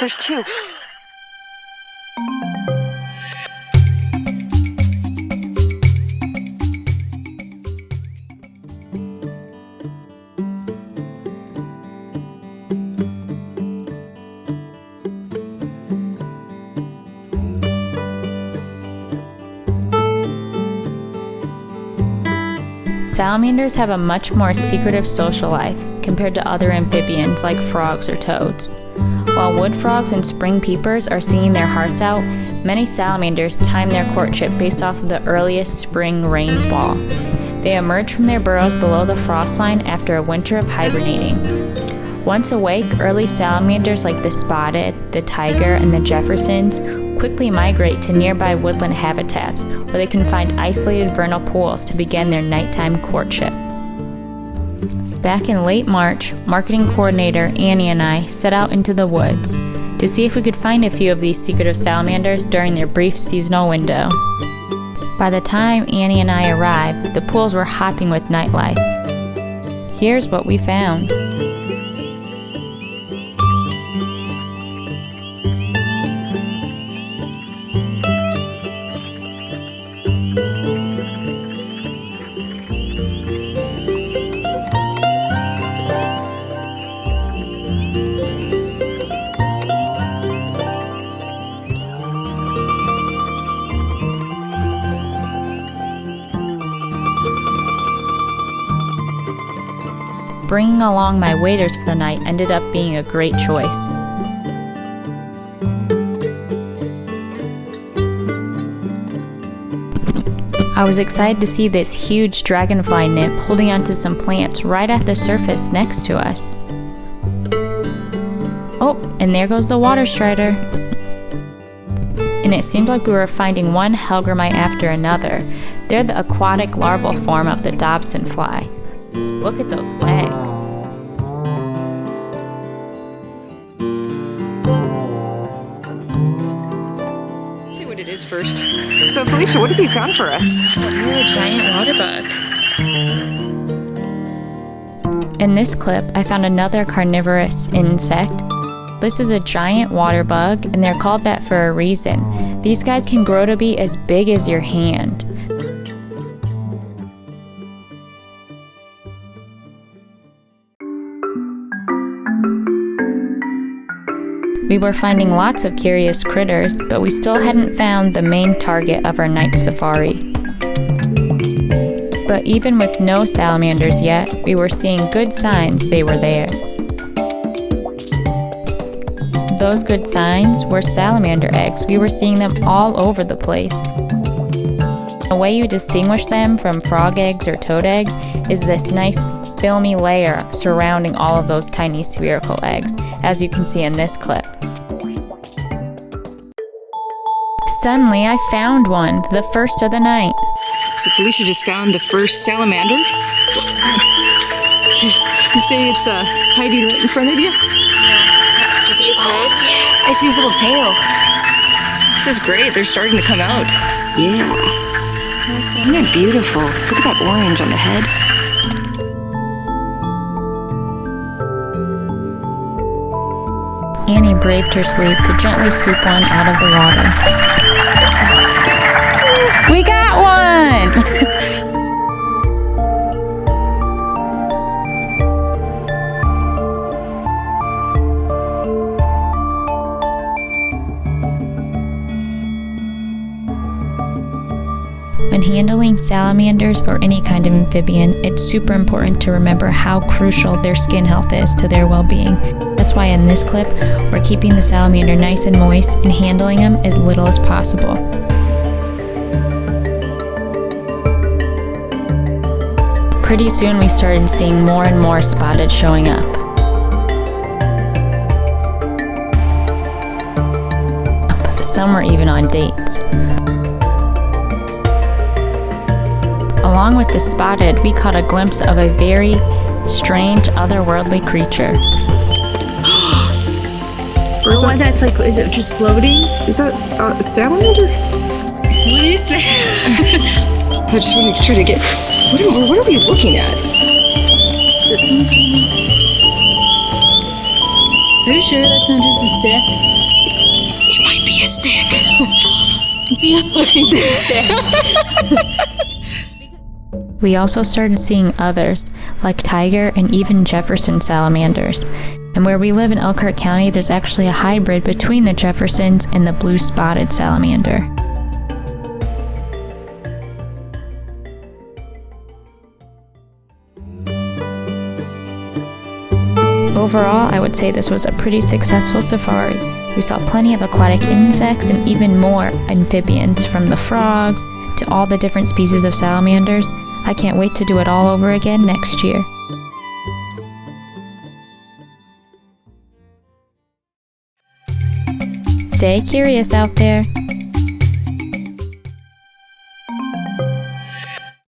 There's two. Salamanders have a much more secretive social life compared to other amphibians like frogs or toads. While wood frogs and spring peepers are singing their hearts out, many salamanders time their courtship based off of the earliest spring rainfall. They emerge from their burrows below the frost line after a winter of hibernating. Once awake, early salamanders like the spotted, the tiger, and the Jeffersons quickly migrate to nearby woodland habitats where they can find isolated vernal pools to begin their nighttime courtship. Back in late March, marketing coordinator Annie and I set out into the woods to see if we could find a few of these secretive salamanders during their brief seasonal window. By the time Annie and I arrived, the pools were hopping with nightlife. Here's what we found. Bringing along my waders for the night ended up being a great choice. I was excited to see this huge dragonfly nymph holding onto some plants right at the surface next to us. Oh, and there goes the water strider. And it seemed like we were finding one hellgrammite after another. They're the aquatic larval form of the Dobson fly. Look at those legs. Let's see what it is first. So Felicia, what have you found for us? A giant water bug. In this clip, I found another carnivorous insect. This is a giant water bug, and they're called that for a reason. These guys can grow to be as big as your hand. We were finding lots of curious critters, but we still hadn't found the main target of our night safari. But even with no salamanders yet, we were seeing good signs they were there. Those good signs were salamander eggs. We were seeing them all over the place. The way you distinguish them from frog eggs or toad eggs is this nice filmy layer surrounding all of those tiny spherical eggs, as you can see in this clip. Suddenly, I found one, the first of the night. So Felicia just found the first salamander. You say it's hiding right in front of you? Yeah. Do you see his head? Yeah, I see his little tail. This is great. They're starting to come out. Yeah. Isn't it beautiful? Look at that orange on the head. Annie braved her sleep to gently scoop one out of the water. We got one! When handling salamanders or any kind of amphibian, it's super important to remember how crucial their skin health is to their well-being. That's why in this clip, we're keeping the salamander nice and moist and handling them as little as possible. Pretty soon we started seeing more and more spotted showing up. Some were even on dates. Along with the spotted, we caught a glimpse of a very strange, otherworldly creature. Oh, that's like, is it just floating? Is that a salamander? What is that? I just want to try to get... What are we looking at? Is it some kind Are you sure that's not just a stick? It might be a stick. We also started seeing others, like tiger and even Jefferson salamanders. And where we live in Elkhart County, there's actually a hybrid between the Jeffersons and the blue-spotted salamander. Overall, I would say this was a pretty successful safari. We saw plenty of aquatic insects and even more amphibians, from the frogs to all the different species of salamanders. I can't wait to do it all over again next year. Stay curious out there.